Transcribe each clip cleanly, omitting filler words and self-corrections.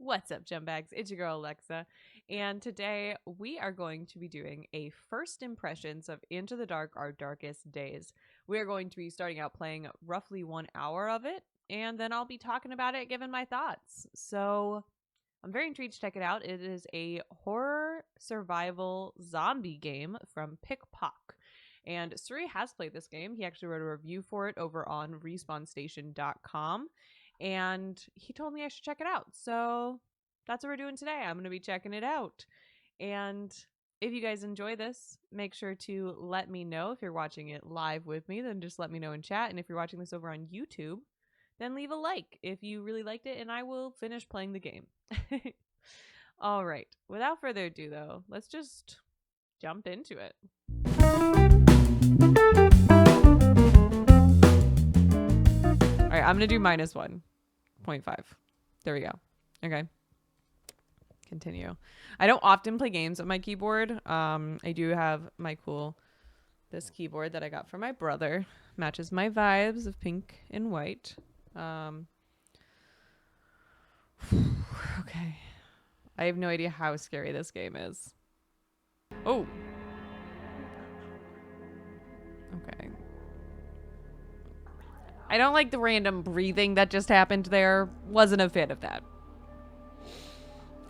What's up, Jumbags? It's your girl, Alexa. And today we are going to be doing a first impressions of Into the Dark, Our Darkest Days. We are going to be starting out playing roughly 1 hour of it, and then I'll be talking about it, giving my thoughts. So I'm very intrigued to check it out. It is a horror survival zombie game from Pickpock. And Suri has played this game. He actually wrote a review for it over on respawnstation.com. And he told me I should check it out. So that's what we're doing today. I'm going to be checking it out. And if you guys enjoy this, make sure to let me know. If you're watching it live with me, then just let me know in chat. And if you're watching this over on YouTube, then leave a like if you really liked it, and I will finish playing the game. All right. Without further ado, though, let's just jump into it. All right, I'm going to do -1.5. There we go. Okay. Continue. I don't often play games on my keyboard. I do have my this keyboard that I got from my brother. Matches my vibes of pink and white. Okay. I have no idea how scary this game is. Oh. Okay. I don't like the random breathing that just happened there. Wasn't a fan of that.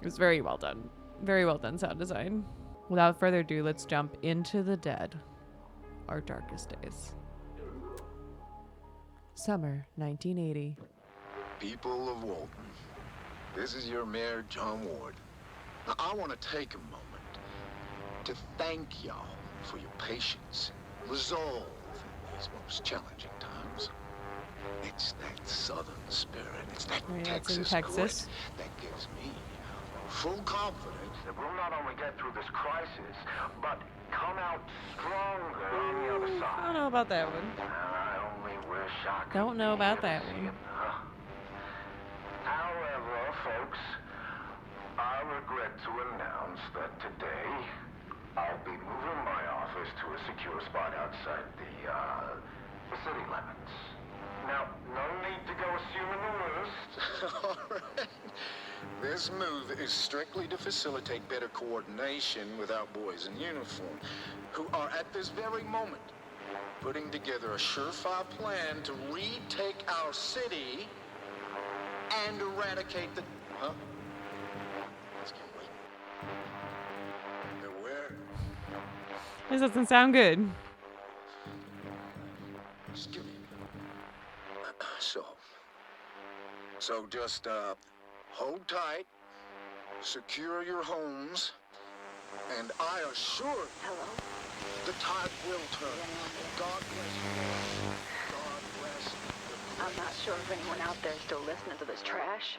It was very well done. Very well done sound design. Without further ado, let's jump into the dead. Our darkest days. Summer 1980. People of Walton, this is your mayor, John Ward. Now, I want to take a moment to thank y'all for your patience and resolve in these most challenging times. It's that southern spirit, it's that Texas grit that gives me full confidence that we'll not only get through this crisis, but come out stronger on the other side. I don't know about that one. I only wish I could Don't know about that one. However, folks, I regret to announce that today I'll be moving my office to a secure spot outside the city limits. Now, no need to go assuming the worst. All right. This move is strictly to facilitate better coordination with our boys in uniform, who are at this very moment putting together a surefire plan to retake our city and eradicate the... Huh? This can't wait. They're where? This doesn't sound good. Just give me... So just hold tight, secure your homes, and I assure you, the tide will turn. God bless you. God bless you. I'm not sure if anyone out there is still listening to this trash,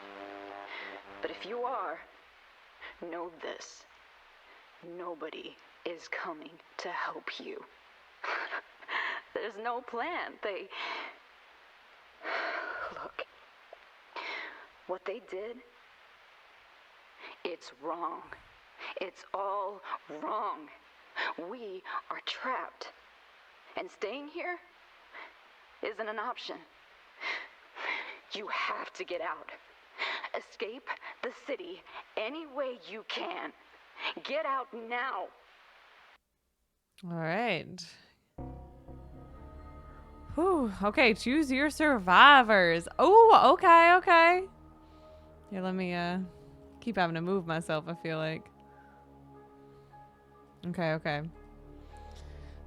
but if you are, know this. Nobody is coming to help you. There's no plan. Look, what they did, it's wrong. It's all wrong. We are trapped. And staying here isn't an option. You have to get out. Escape the city any way you can. Get out now. All right. Whew. Okay, choose your survivors. Oh, okay. Here, let me keep having to move myself, I feel like. Okay.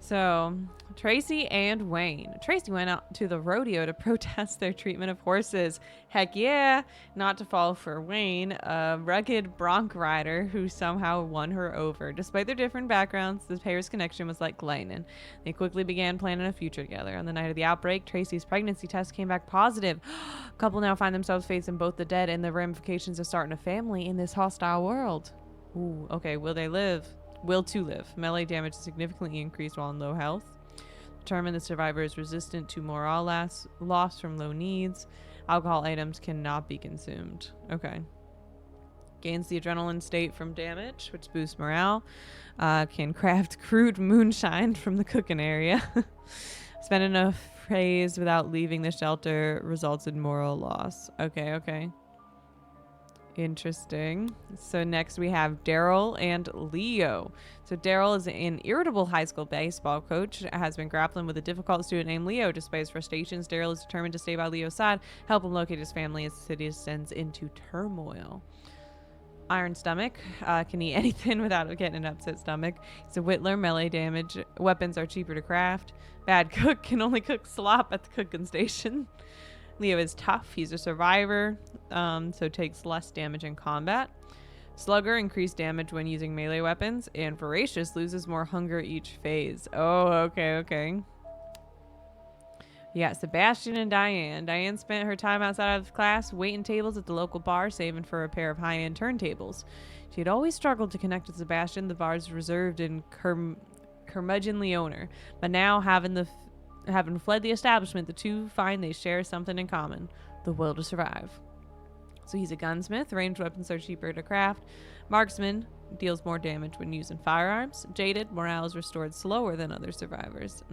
So, Tracy and Wayne. Tracy went out to the rodeo to protest their treatment of horses. Heck yeah! Not to fall for Wayne, a rugged bronc rider who somehow won her over. Despite their different backgrounds, the pair's connection was like lightning. They quickly began planning a future together. On the night of the outbreak, Tracy's pregnancy test came back positive. Couple now find themselves facing both the dead and the ramifications of starting a family in this hostile world. Ooh, okay, will they live? Will to live. Melee damage is significantly increased while in low health. Determine the survivor is resistant to morale loss from low needs. Alcohol items cannot be consumed. Okay. Gains the adrenaline state from damage, which boosts morale. Can craft crude moonshine from the cooking area. Spend enough praise without leaving the shelter results in moral loss. Okay. Interesting. So next we have Daryl and Leo. So Daryl is an irritable high school baseball coach, has been grappling with a difficult student named Leo. Despite his frustrations, Daryl is determined to stay by Leo's side, help him locate his family as the city descends into turmoil. Iron stomach, can eat anything without getting an upset stomach. He's a whittler, melee damage. Weapons are cheaper to craft. Bad cook, can only cook slop at the cooking station. Leo is tough. He's a survivor, so takes less damage in combat. Slugger, increased damage when using melee weapons. And Voracious, loses more hunger each phase. Oh, okay. Yeah, Sebastian and Diane. Diane spent her time outside of class waiting tables at the local bar, saving for a pair of high-end turntables. She had always struggled to connect with Sebastian, the bar's reserved and curmudgeonly owner. But now, having fled the establishment, the two find they share something in common: the will to survive. So he's a gunsmith. Ranged weapons are cheaper to craft. Marksman deals more damage when using firearms. Jaded, morale is restored slower than other survivors.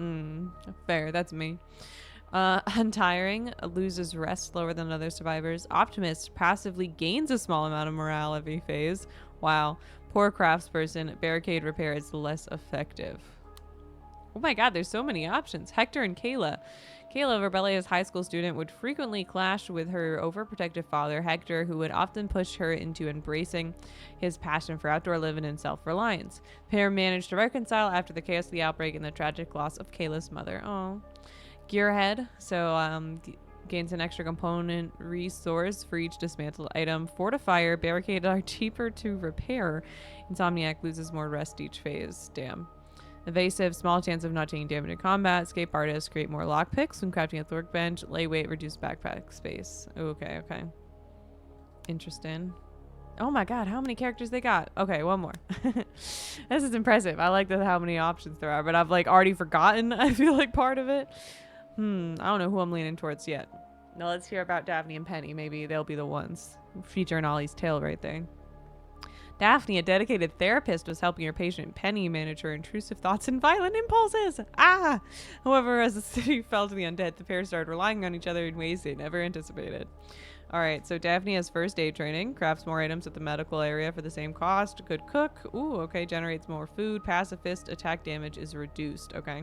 Fair, that's me. Untiring, loses rest slower than other survivors. Optimist, passively gains a small amount of morale every phase. Wow. Poor craftsperson, barricade repair is less effective. Oh my god, there's so many options. Hector and Kayla. Kayla, a rebellious high school student, would frequently clash with her overprotective father, Hector, who would often push her into embracing his passion for outdoor living and self-reliance. The pair managed to reconcile after the chaos of the outbreak and the tragic loss of Kayla's mother. Oh. Gearhead, so gains an extra component resource for each dismantled item. Fortifier, barricade are cheaper to repair. Insomniac loses more rest each phase. Damn. Evasive, small chance of not taking damage in combat. Escape artists create more lockpicks when crafting at the workbench. Lightweight, reduced backpack space. Okay. Interesting. Oh my god, how many characters they got? Okay, one more. This is impressive. I like how many options there are, but I've already forgotten, I feel like, part of it. I don't know who I'm leaning towards yet. Now let's hear about Daphne and Penny. Maybe they'll be the ones featuring Ollie's tale right there. Daphne, a dedicated therapist, was helping her patient Penny manage her intrusive thoughts and violent impulses. However, as the city fell to the undead, the pair started relying on each other in ways they never anticipated. Alright, so Daphne has first aid training, crafts more items at the medical area for the same cost, good cook, generates more food, pacifist, attack damage is reduced, okay.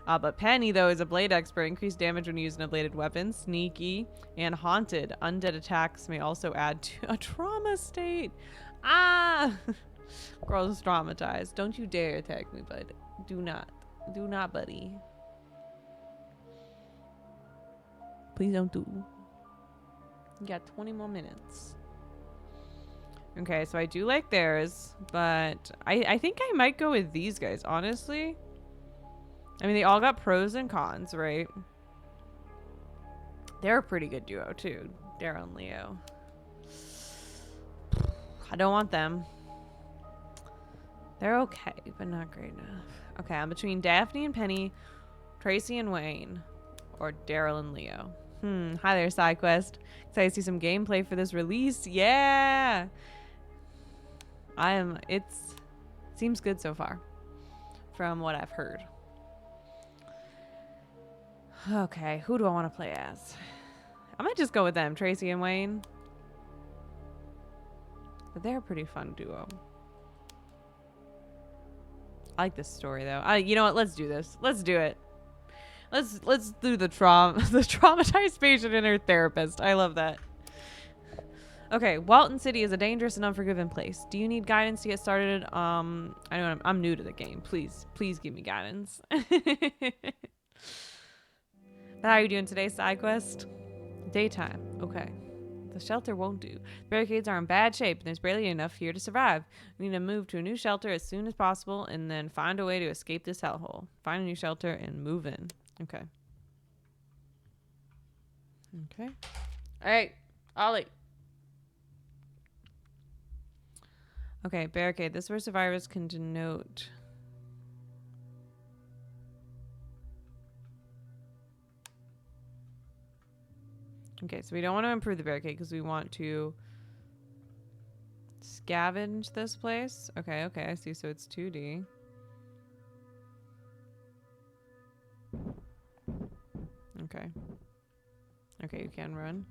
But Penny, though, is a blade expert, increased damage when using a bladed weapon, sneaky, and haunted. Undead attacks may also add to a trauma state. Girl is traumatized. Don't you dare attack me, bud. Do not, buddy. Please don't do. You got 20 more minutes. Okay, so I do like theirs, but I think I might go with these guys, honestly. I mean, they all got pros and cons, right? They're a pretty good duo, too. Daryl and Leo. I don't want them. They're okay, but not great enough. Okay, I'm between Daphne and Penny, Tracy and Wayne, or Daryl and Leo. Hi there, SideQuest. Excited to see some gameplay for this release. Yeah! It seems good so far, from what I've heard. Okay, who do I want to play as? I might just go with them, Tracy and Wayne. But they're a pretty fun duo. I like this story though. You know what? Let's do this. Let's do it. Let's do the traumatized patient and her therapist. I love that. Okay, Walton City is a dangerous and unforgiving place. Do you need guidance to get started? I know I'm new to the game. Please give me guidance. How are you doing today, SideQuest? Daytime. Okay. The shelter won't do. Barricades are in bad shape, and there's barely enough here to survive. We need to move to a new shelter as soon as possible, and then find a way to escape this hellhole. Find a new shelter and move in. Okay. Okay. All right, Ollie. Okay, barricade. This is where survivors can denote. Okay, so we don't want to improve the barricade because we want to scavenge this place. Okay, I see. So it's 2D. Okay, you can run.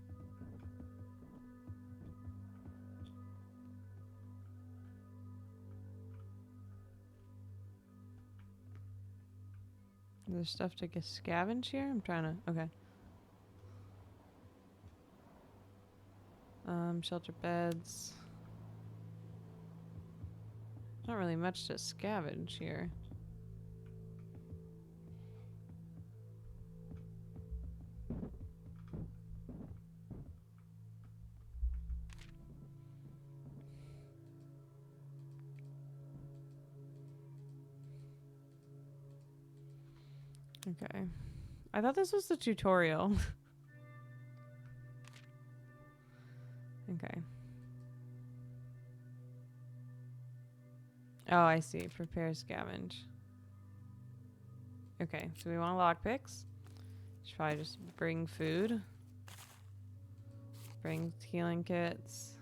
There's stuff to scavenge here? I'm trying to... Okay. Shelter beds. Not really much to scavenge here. Okay. I thought this was the tutorial. Okay. Oh, I see. Prepare scavenge. Okay, so we want lockpicks. Should probably just bring food. Bring healing kits.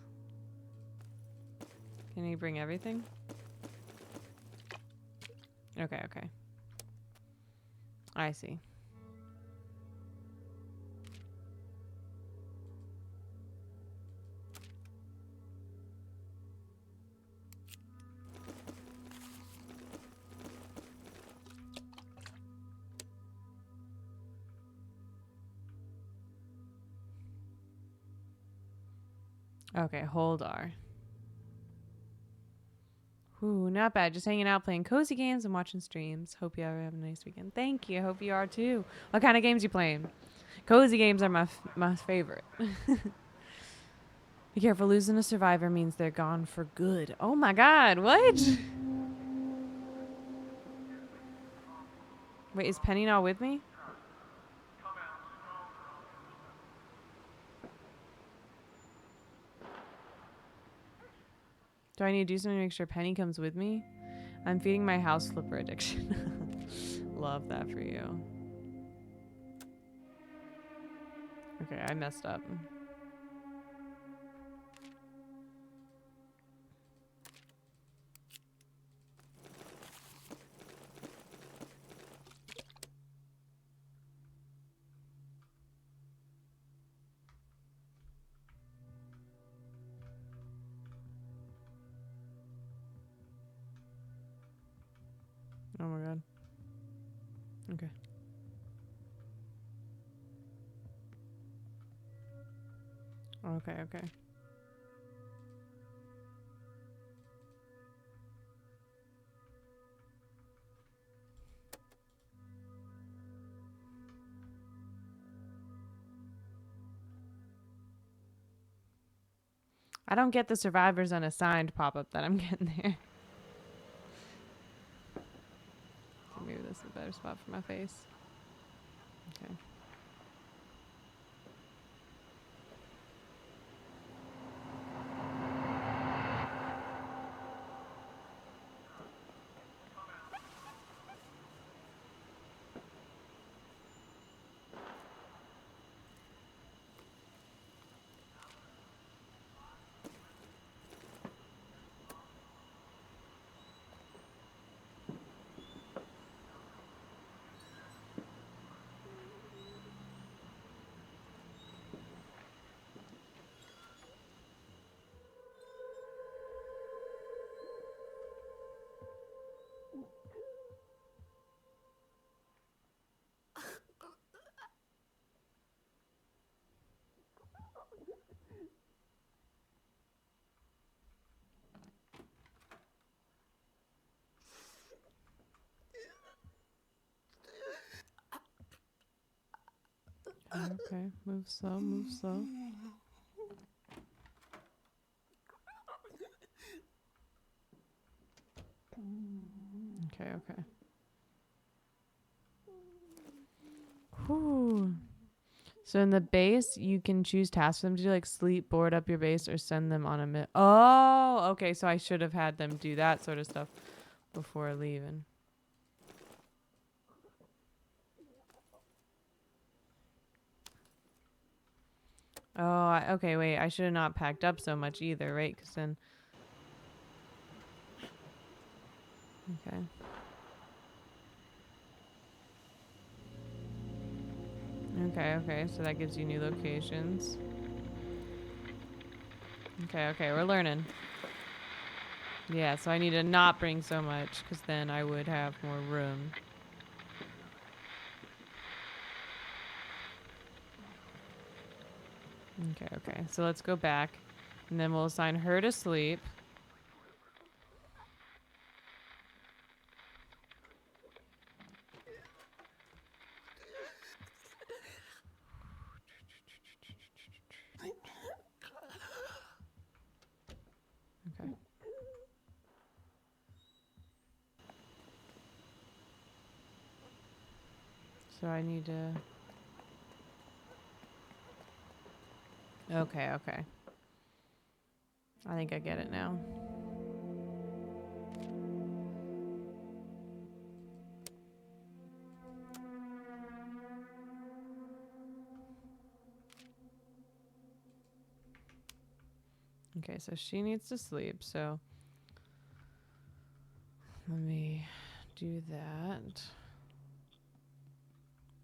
Can he bring everything? Okay, okay. I see. Okay, hold R. Ooh, not bad. Just hanging out, playing cozy games and watching streams. Hope you have a nice weekend. Thank you. Hope you are too. What kind of games you playing? Cozy games are my favorite. Be careful, losing a survivor means they're gone for good. Oh my god, what? Wait, is Penny not with me? Do I need to do something to make sure Penny comes with me? I'm feeding my house flipper addiction. Love that for you. Okay, I messed up. Oh my god. Okay. Okay, okay. I don't get the survivors unassigned pop-up that I'm getting there. Maybe this is a better spot for my face. Okay. Okay, move slow, move slow. Okay, okay. Whew. So in the base, you can choose tasks for them to do, like sleep, board up your base, or send them on a Oh, okay. So I should have had them do that sort of stuff before leaving. Oh, okay. Wait, I should have not packed up so much either, right? Because then. Okay. Okay, okay. So that gives you new locations. Okay, okay. We're learning. Yeah, so I need to not bring so much because then I would have more room. Okay, okay. So let's go back. And then we'll assign her to sleep. Okay. So I need to... Okay, okay. I think I get it now. Okay, so she needs to sleep, so let me do that.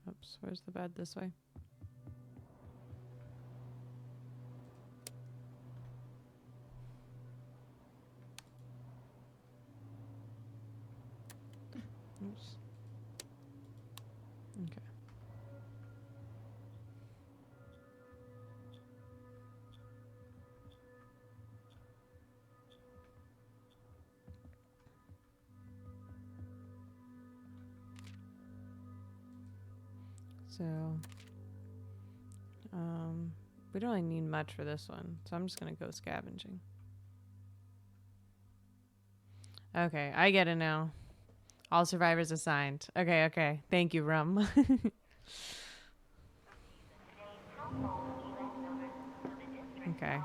Oops, where's the bed? This way. Oops. Okay. So, we don't really need much for this one, so I'm just gonna go scavenging. Okay, I get it now. All survivors assigned. Okay, okay. Thank you, Rum. Okay.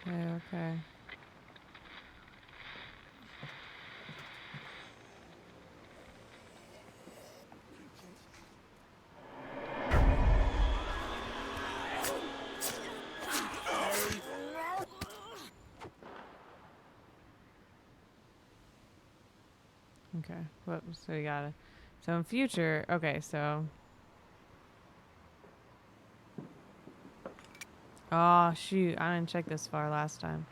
Okay, okay. Okay. Whoops. So we got it. So in future, okay, so. Oh, shoot. I didn't check this far last time.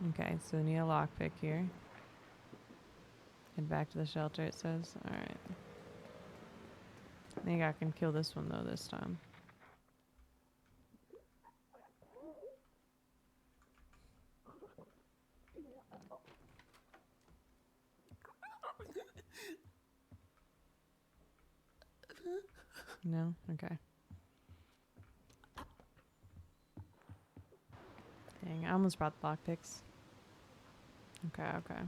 Okay, so we need a lockpick here. Head back to the shelter, it says. Alright. I think I can kill this one, though, this time. No? Okay. Dang, I almost brought the lockpicks. Okay, okay.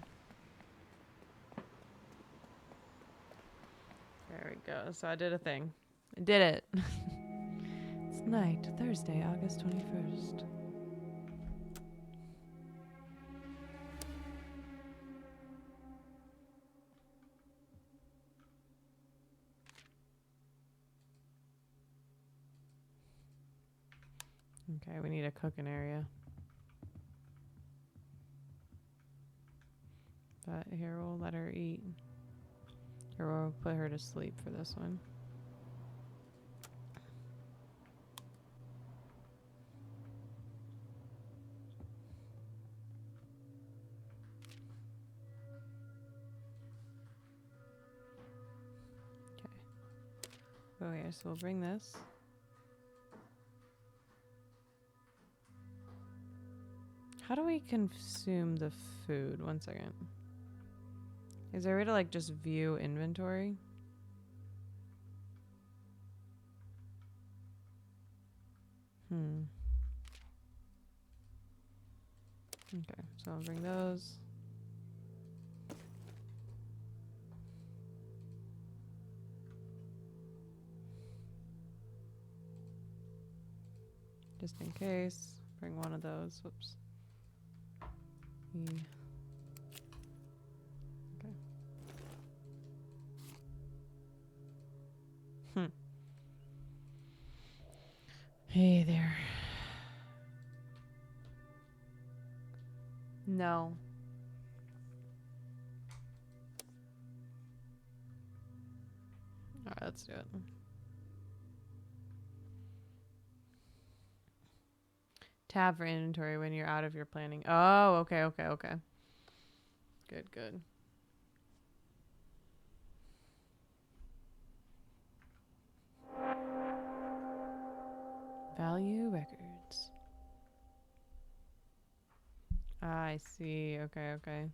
There we go. So I did a thing. I did it. It's night, Thursday, August 21st. Okay, we need a cooking area. But here, we'll let her eat. Or we'll put her to sleep for this one. Okay. Oh yeah, so we'll bring this. How do we consume the food? One second. Is there a way to like just view inventory? Okay, so I'll bring those. Just in case. Bring one of those. Whoops. Okay. Hey there. No. Alright, let's do it. Tab for inventory when you're out of your planning. Oh, okay. Good. Value records. I see. Okay.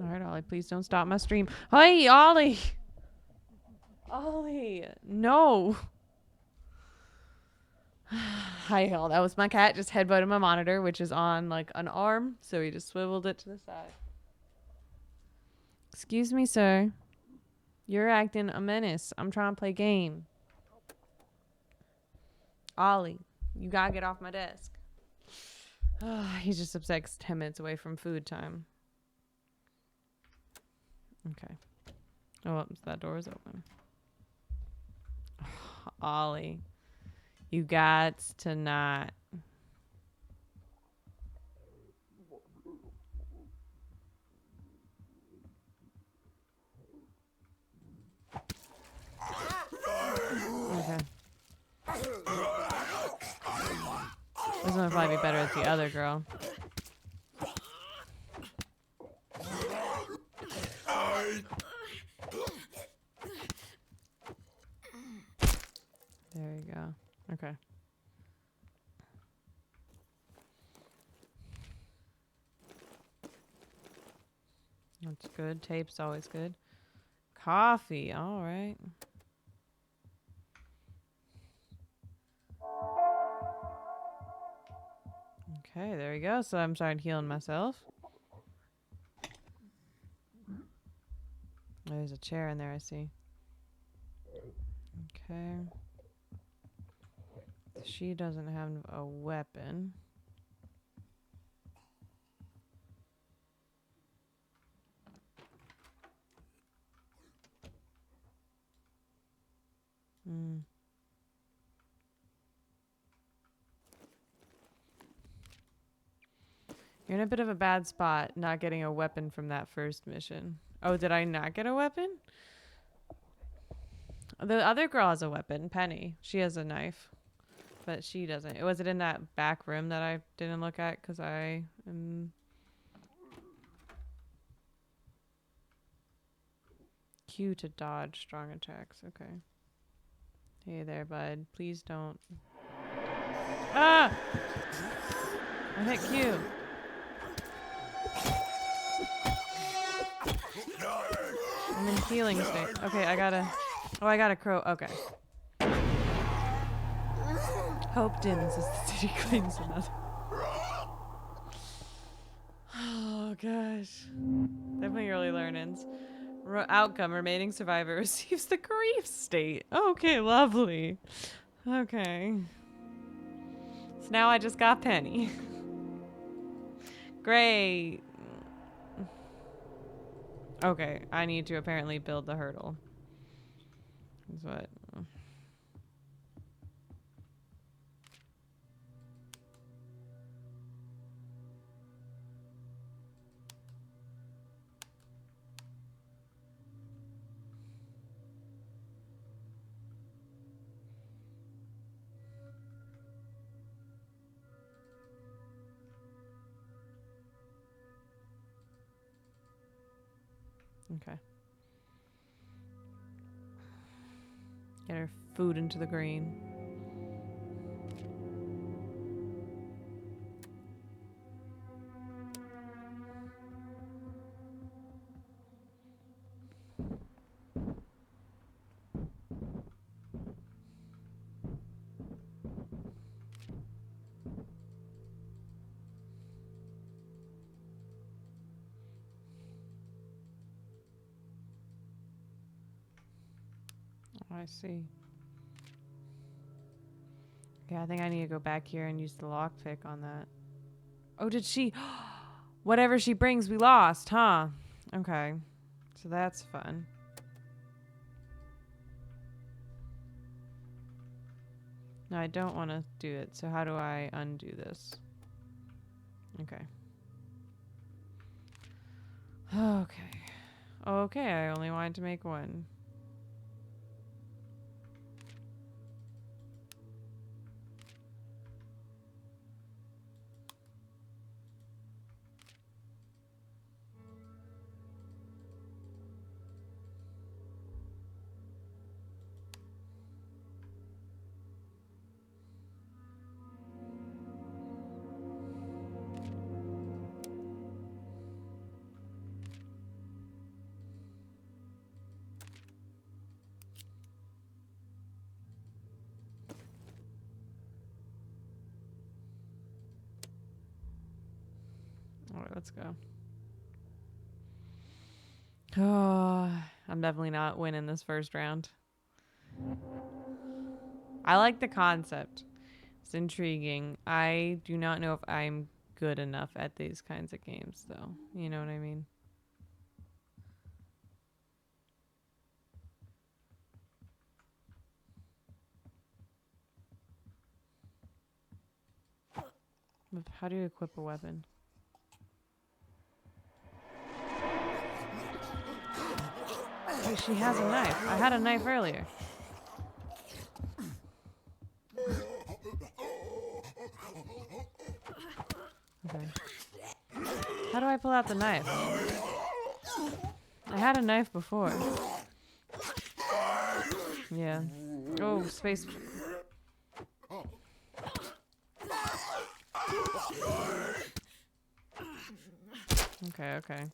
Alright, Ollie, please don't stop my stream. Hey, Ollie! Ollie! No! Hi, hell. That was my cat just headbutting my monitor, which is on like an arm, so he just swiveled it to the side. Excuse me, sir. You're acting a menace. I'm trying to play game. Ollie, you gotta get off my desk. He's just upset 'cause 10 minutes away from food time. Okay. Oh, so that door is open. Ollie, you got to not. Okay. This one would probably be better as the other girl. There you go. Okay. That's good. Tape's always good. Coffee. All right. Okay, there we go. So I'm starting healing myself. There's a chair in there, I see. Okay. She doesn't have a weapon. You're in a bit of a bad spot not getting a weapon from that first mission. Oh, did I not get a weapon? The other girl has a weapon, Penny. She has a knife. But she doesn't. Was it in that back room that I didn't look at? Because I am... Q to dodge strong attacks. Okay. Hey there, bud. Please don't... Ah! I hit Q. I'm in healing state. Okay, I gotta... Oh, I got a crow. Okay. Hope dims as the city claims another. Oh, gosh. Definitely early learnings. Outcome, remaining survivor receives the grief state. Okay, lovely. Okay. So now I just got Penny. Great. Okay, I need to apparently build the hurdle. That's what... Okay. Get her food into the green. I see. Yeah, I think I need to go back here and use the lockpick on that. Oh, did she? Whatever she brings, we lost, huh? Okay. So that's fun. No, I don't want to do it. So how do I undo this? Okay. Okay. Okay, I only wanted to make one. All right, let's go. Oh, I'm definitely not winning this first round. I like the concept. It's intriguing. I do not know if I'm good enough at these kinds of games, though. You know what I mean? How do you equip a weapon? Wait, she has a knife. I had a knife earlier. Okay. How do I pull out the knife? I had a knife before. Yeah. Oh, space. Okay, okay.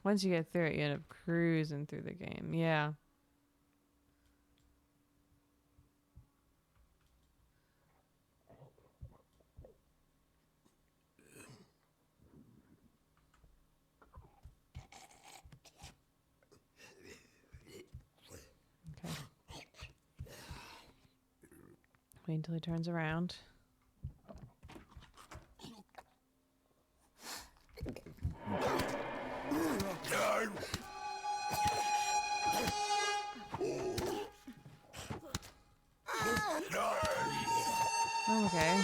Once you get through it, you end up cruising through the game. Yeah. Okay. Wait until he turns around. Okay.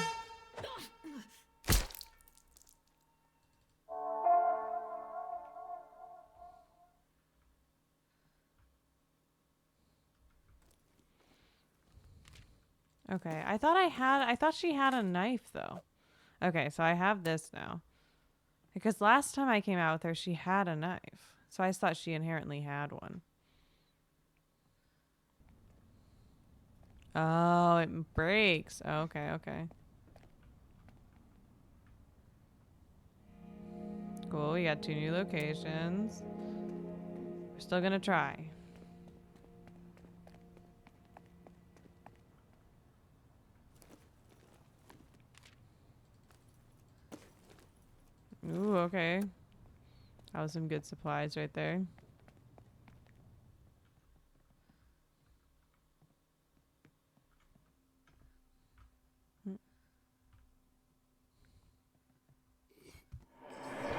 Okay. I thought she had a knife though. Okay, so I have this now. Because last time I came out with her, she had a knife. So I thought she inherently had one. Oh, it breaks. Okay, okay. Cool, we got 2 new locations. We're still gonna try. Ooh, okay. That was some good supplies right there.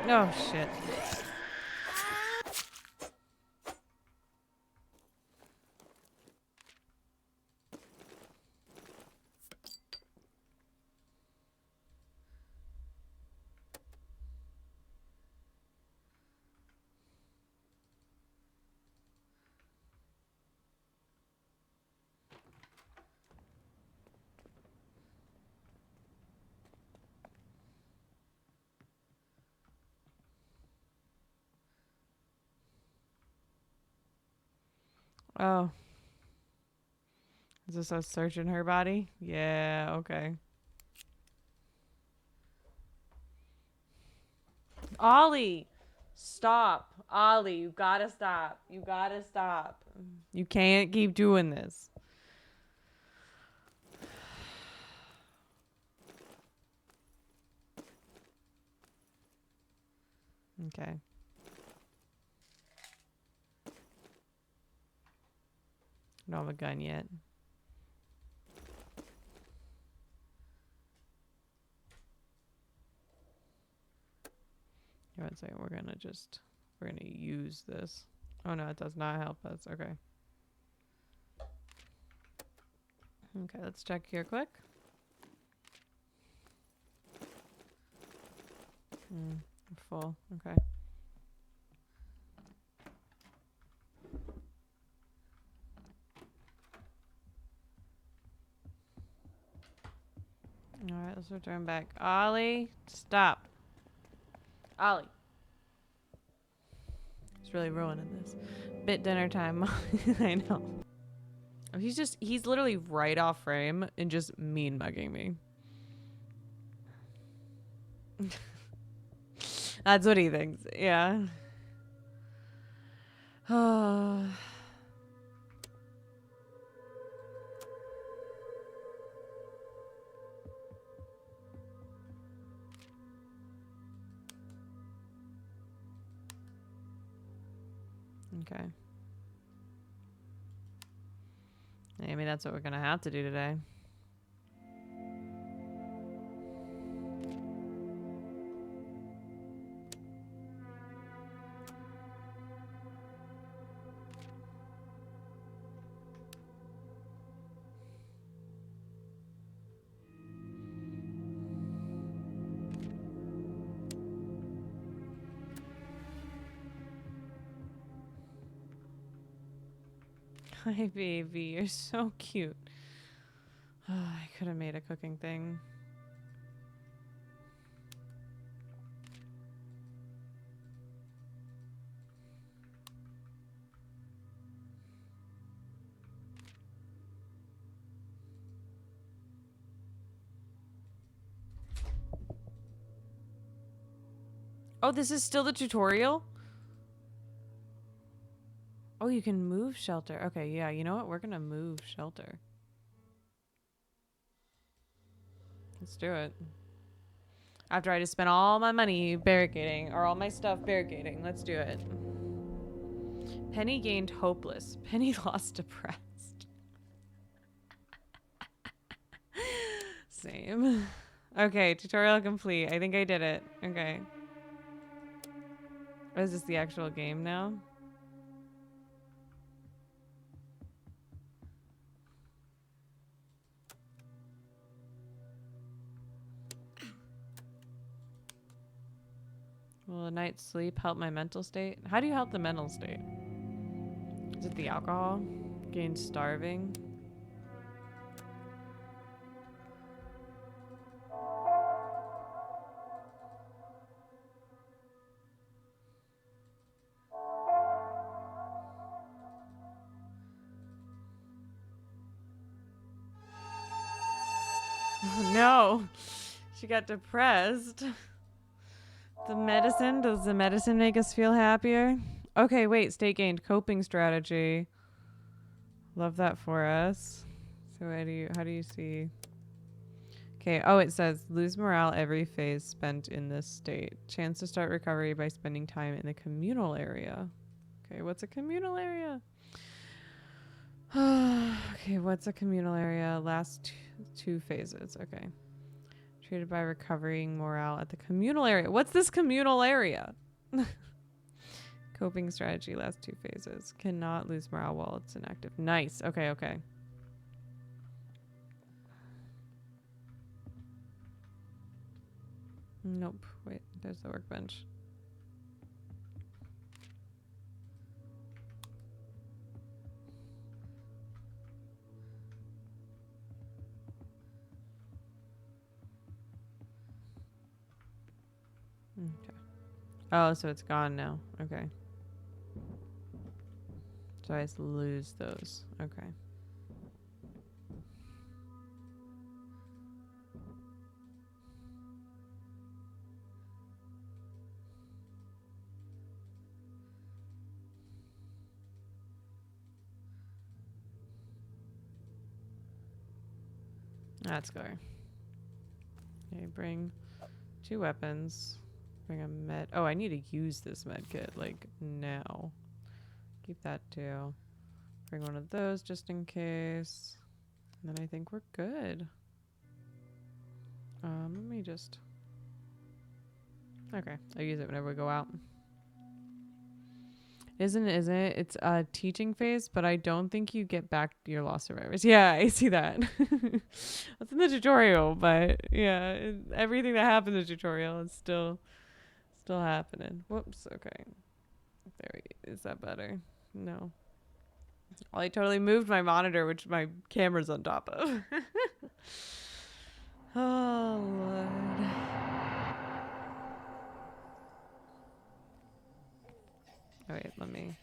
Oh, shit. Oh. Is this us searching her body? Yeah, okay. Ollie! Stop. Ollie, you gotta stop. You gotta stop. You can't keep doing this. Okay. Don't have a gun yet. Give it a second. We're gonna use this. Oh no, it does not help us. Okay. Okay, let's check here quick. Full. Okay. Alright, let's return back. Ollie, stop. Ollie. It's really ruining this. Bit dinner time. I know. He's literally right off frame and just mean mugging me. That's what he thinks. Yeah. Oh. Okay. Maybe that's what we're gonna have to do today. Hi, baby. You're so cute. Oh, I could have made a cooking thing. Oh, this is still the tutorial? Oh, you can move shelter. Okay, yeah. You know what? We're gonna move shelter. Let's do it. After I just spent all my money barricading, or all my stuff barricading. Let's do it. Penny gained hopeless. Penny lost depressed. Same. Okay, tutorial complete. I think I did it. Okay. Oh, is this the actual game now? Will a night's sleep help my mental state? How do you help the mental state? Is it the alcohol? Gain starving? Oh, no. She got depressed. Does the medicine make us feel happier? Okay, wait, state gained coping strategy. Love that for us. So how do you see? Okay, oh, it says lose morale every phase spent in this state. Chance to start recovery by spending time in the communal area. Okay, what's a communal area? Okay, what's a communal area? Last two phases. Okay. Treated by recovering morale at the communal area. What's this communal area? Coping strategy, last two phases. Cannot lose morale while it's inactive. Nice. Okay, okay. Nope. Wait, there's the workbench. Okay. Oh, so it's gone now. Okay. So I just lose those. Okay. That's good. Okay, bring 2 weapons. Bring a med. Oh, I need to use this med kit, like, now. Keep that too. Bring one of those just in case. And then I think we're good. Let me just... Okay, I'll use it whenever we go out. Isn't it? It's a teaching phase, but I don't think you get back your lost survivors. Yeah, I see that. That's in the tutorial, but yeah, everything that happened in the tutorial is still happening. Whoops. Okay. Is that better? No. Well, I totally moved my monitor, which my camera's on top of. Oh, Lord. Oh, wait, let me...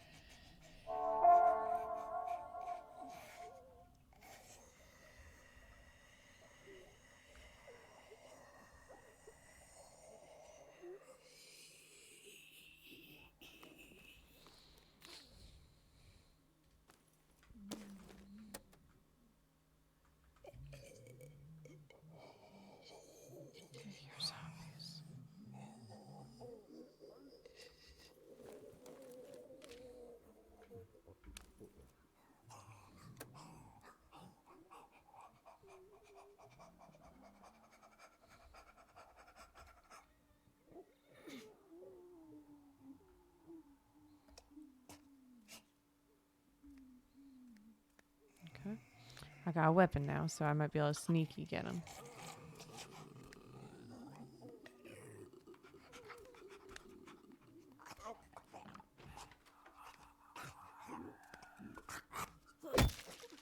You're zombies. Okay. I got a weapon now, so I might be able to sneaky get him.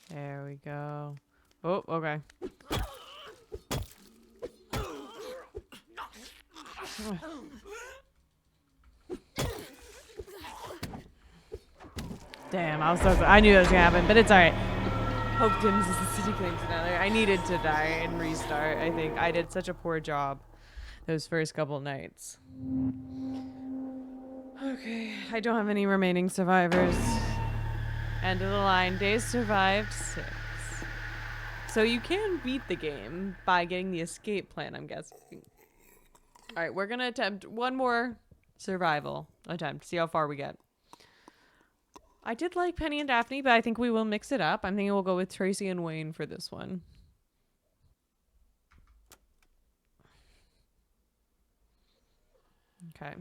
There we go. Oh, okay. Damn, I was so... I knew that was gonna happen, but it's alright. Hope Dims is the city claims another. I needed to die and restart. I think I did such a poor job those first couple nights. Okay, I don't have any remaining survivors. End of the line. Days survived 6. So you can beat the game by getting the escape plan, I'm guessing. Alright, we're gonna attempt one more survival attempt. See how far we get. I did like Penny and Daphne, but I think we will mix it up. I'm thinking we'll go with Tracy and Wayne for this one. Okay.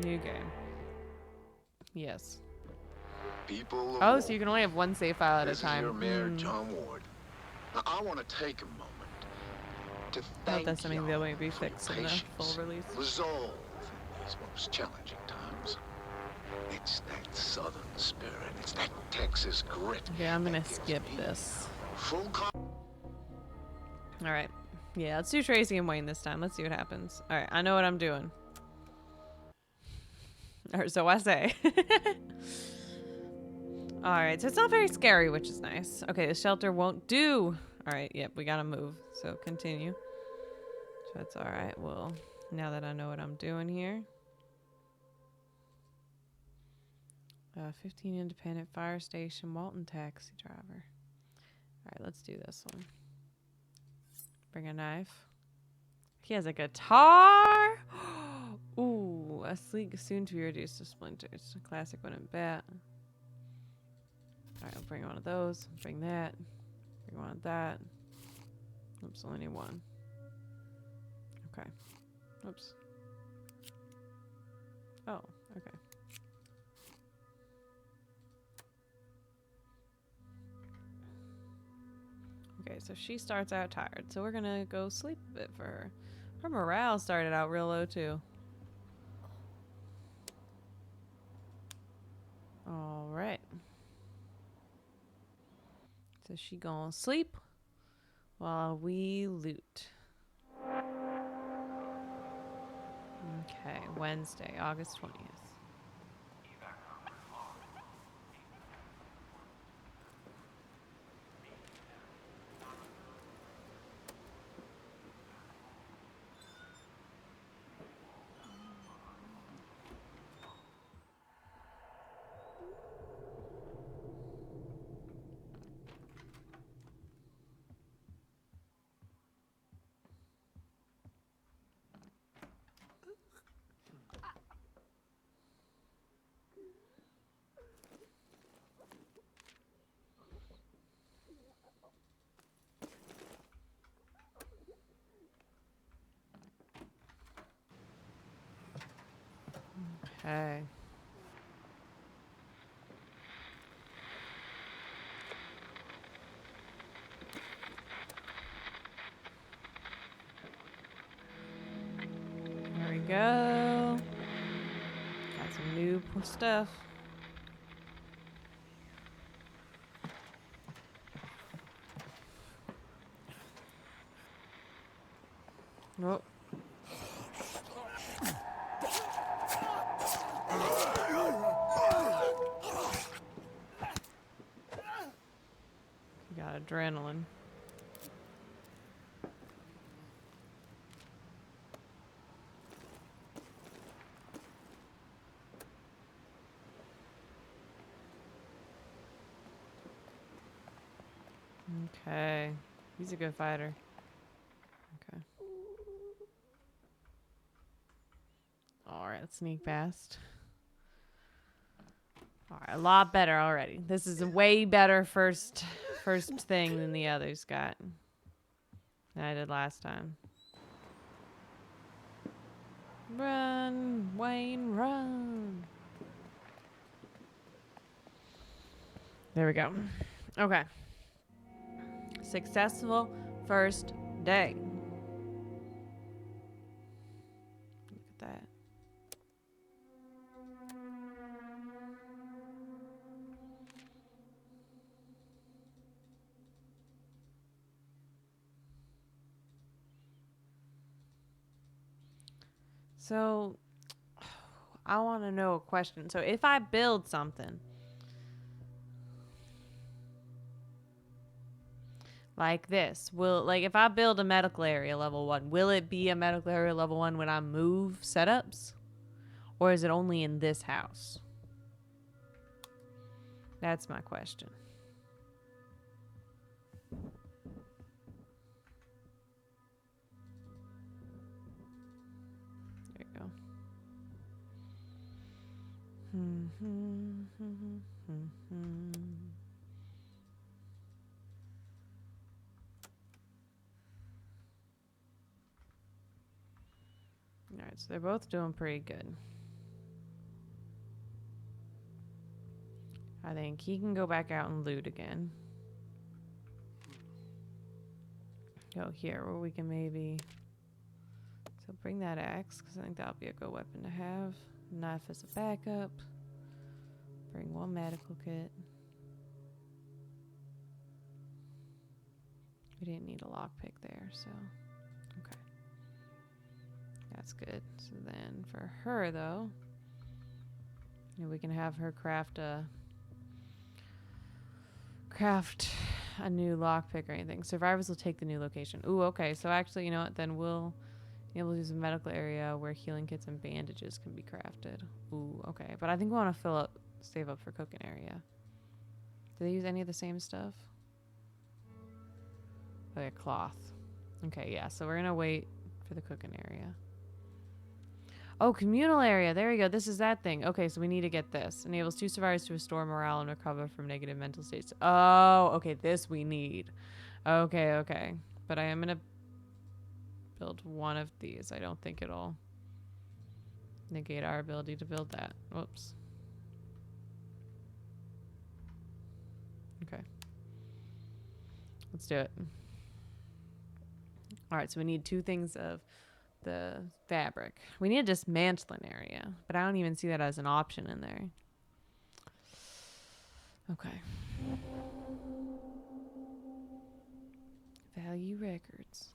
New game. Yes. People Oh, so you can only have one save file at a This is time. your mayor, John Ward. Now, I want to take a moment to thank That's something y'all that may be for your fixed in the patience, full release. resolve in these most challenging times. It's that Southern spirit. It's that Texas grit. Okay, I'm gonna that gives skip me this. Full Alright. Yeah, let's do Tracy and Wayne this time. Let's see what happens. Alright, I know what I'm doing. Or so I say. Alright, so it's not very scary, which is nice. Okay, the shelter won't do. Alright, yep, we gotta move. So continue. So that's alright. Well, now that I know what I'm doing here. 15 independent fire station, Walton taxi driver. Alright, let's do this one. Bring a knife. He has a guitar. Ooh, a sleek, soon to be reduced to splinters. A classic wooden bat. Alright, I'll bring one of those. Bring that. Bring one of that. Oops, only need one. Okay. Oops. Oh, okay. Okay, so she starts out tired, so we're gonna go sleep a bit for her. Her morale started out real low, too. Alright. So she gonna sleep while we loot. Okay, Wednesday, August 20th. Okay. There we go. Got some new stuff. Oh. Got adrenaline. Okay. He's a good fighter. Okay. Alright, let's sneak past. Alright, a lot better already. This is a way better first thing than the others got. Than I did last time. Run, Wayne, run. There we go. Okay. Successful first day. Look at that. So, I want to know a question. So, if I build something like this, if I build a medical area level 1, will it be a medical area level 1 when I move setups? Or is it only in this house? That's my question. There you go. Alright, so they're both doing pretty good. I think he can go back out and loot again. Go here where we can maybe... So bring that axe, because I think that'll be a good weapon to have. Knife as a backup. Bring one medical kit. We didn't need a lockpick there, so... Okay. That's good. So then for her, though... we can have her craft a new lockpick or anything. Survivors will take the new location. Ooh, okay. So actually, you know what? Then we'll be able to use a medical area where healing kits and bandages can be crafted. Ooh, okay. But I think we want to save up for cooking area. Do they use any of the same stuff? Like a cloth. Okay, yeah. So we're gonna wait for the cooking area. Oh, communal area. There we go. This is that thing. Okay, so we need to get this. Enables 2 survivors to restore morale and recover from negative mental states. Oh, okay. This we need. Okay, okay. But I am going to build one of these. I don't think it'll negate our ability to build that. Whoops. Okay. Let's do it. All right, so we need 2 things of the fabric. We need a dismantling area, but I don't even see that as an option in there. Okay. Value records.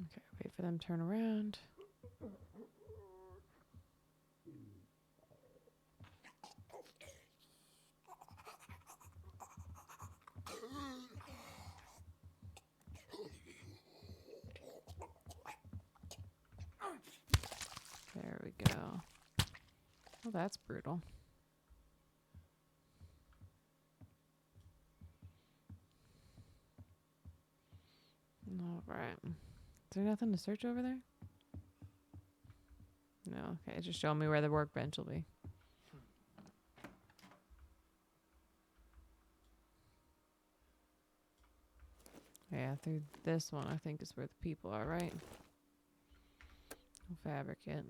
Okay, wait for them to turn around. There we go. Well, that's brutal. All right. Is there nothing to search over there? No. Okay, it's just showing me where the workbench will be. Yeah, through this one, I think is where the people are, right? No fabric yet.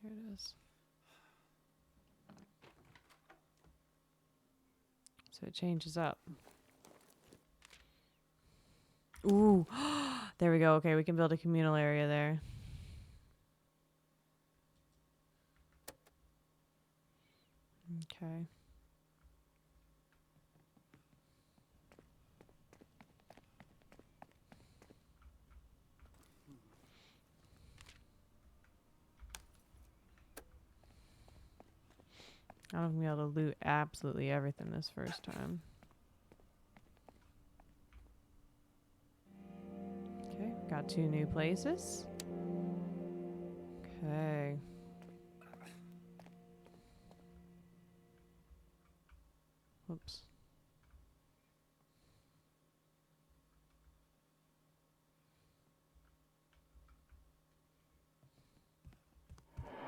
Here it is. So it changes up. Ooh, there we go. Okay, we can build a communal area there. Okay. I don't be able to loot absolutely everything this first time. Okay, got 2 new places. Okay. Whoops.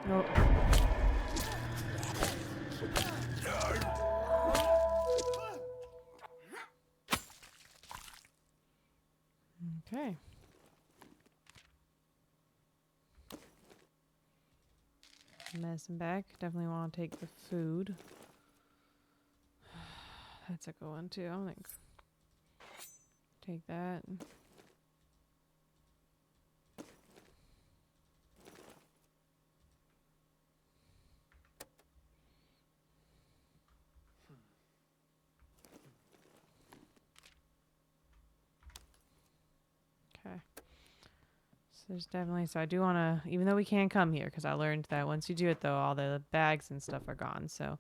Nope. Okay. Medicine back. Definitely want to take the food. That's a good one too. I'm like, take that. Okay. So there's definitely, so I do want to, even though we can't come here, because I learned that once you do it though, all the bags and stuff are gone. So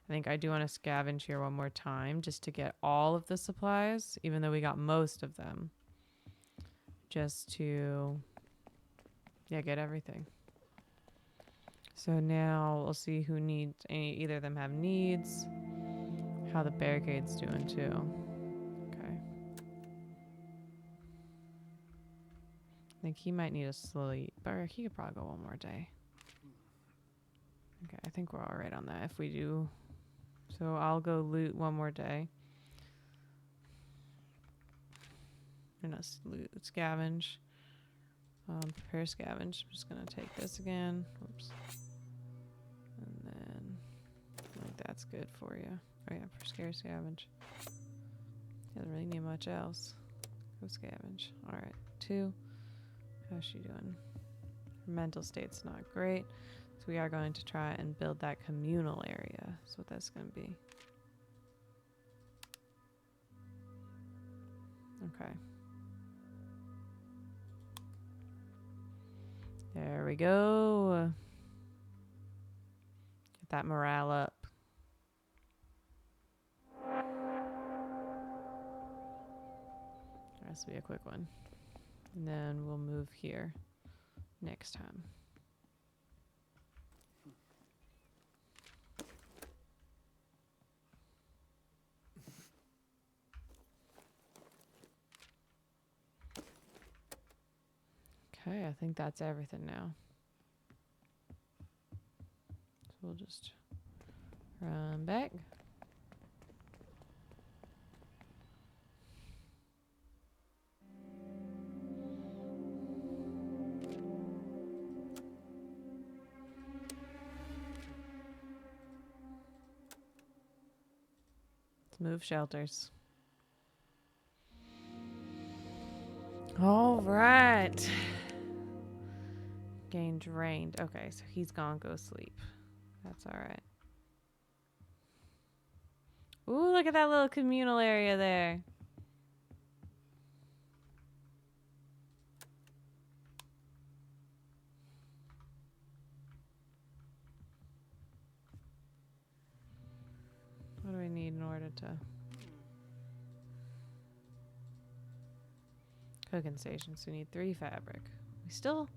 I think I do want to scavenge here one more time just to get all of the supplies, even though we got most of them. Just to, yeah, get everything. So now we'll see who needs, either of them have needs, how the barricade's doing too. Okay. I think he might need a sleep, or he could probably go one more day. Okay, I think we're all right on that if we do. So I'll go loot one more day. Or not loot, scavenge. Prepare scavenge. I'm just gonna take this again. Whoops. And then, I think that's good for you. Oh yeah, for scare scavenge. Doesn't really need much else. Go scavenge. Alright, 2. How's she doing? Her mental state's not great. So we are going to try and build that communal area. That's what that's going to be. Okay. There we go. Get that morale up. This will be a quick one. And then we'll move here next time. Okay, I think that's everything now. So we'll just run back. Let's move shelters. All right. Gain drained. Okay, so he's gone. Go sleep. That's all right. Ooh, look at that little communal area there. What do we need in order to... Cooking stations. We need 3 fabric. We still...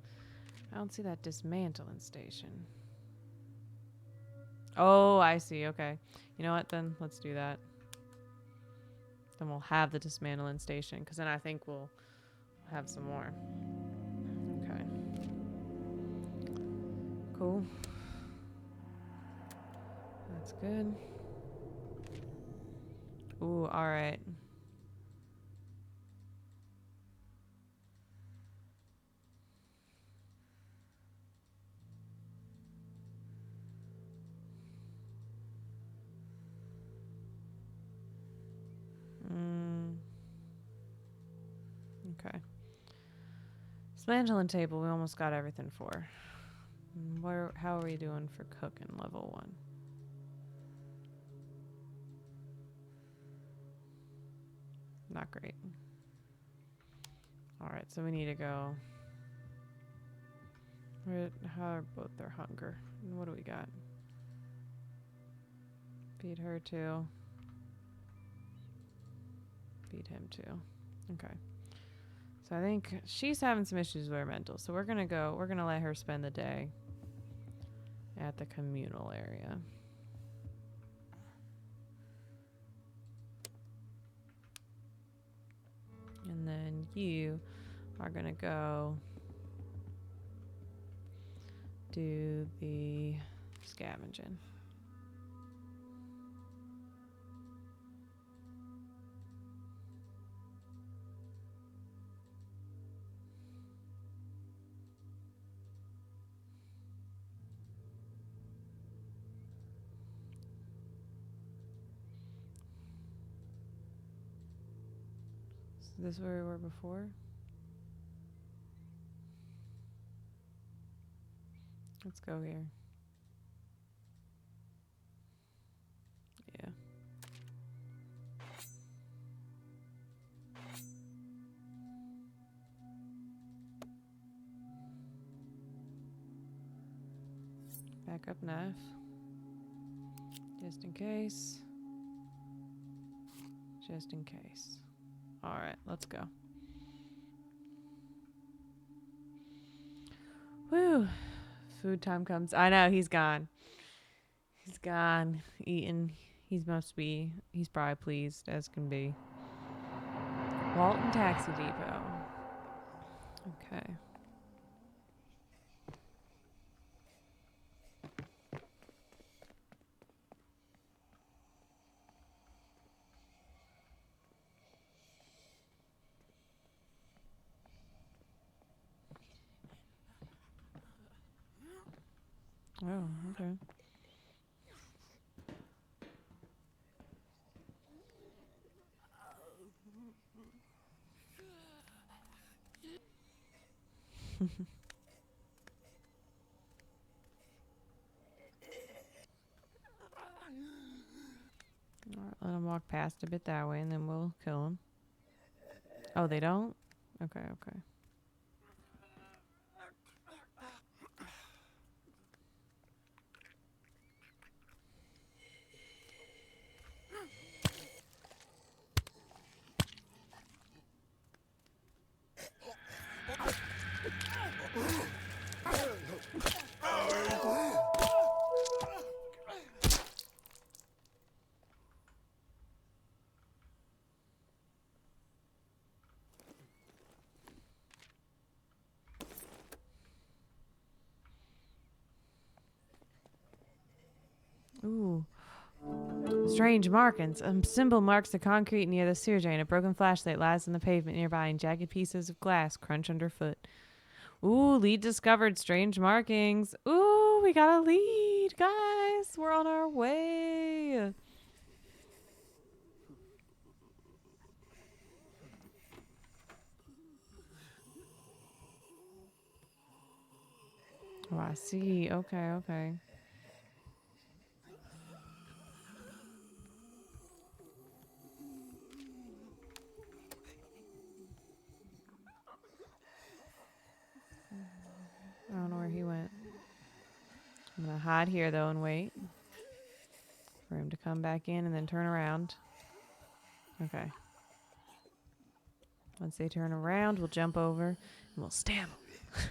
I don't see that dismantling station. Oh, I see. Okay. You know what? Then let's do that. Then we'll have the dismantling station, because then I think we'll have some more. Okay. Cool. That's good. Ooh, all right. Okay. Dismantling table, we almost got everything for. How are we doing for cooking level 1? Not great. All right, so we need to go. How are both their hunger? And what do we got? Feed her too. Feed him too. Okay. So I think she's having some issues with her mental. So we're gonna let her spend the day at the communal area. And then you are gonna go do the scavenging. Is this where we were before? Let's go here. Yeah. Backup knife. Just in case. Just in case. Alright, let's go. Woo. Food time comes. I know, he's gone. He's gone. Eating. He's probably pleased as can be. Walton Taxi Depot. Okay. Oh, okay. Alright, let him walk past a bit that way and then we'll kill him. Oh, they don't? Okay, okay. Ooh. Strange markings. A symbol marks the concrete near the sewer drain. A broken flashlight lies on the pavement nearby, and jagged pieces of glass crunch underfoot. Ooh, lead discovered. Strange markings. Ooh, we got a lead, guys. We're on our way. Oh, I see. Okay, okay. I don't know where he went. I'm going to hide here, though, and wait for him to come back in and then turn around. Okay. Once they turn around, we'll jump over and we'll stab them.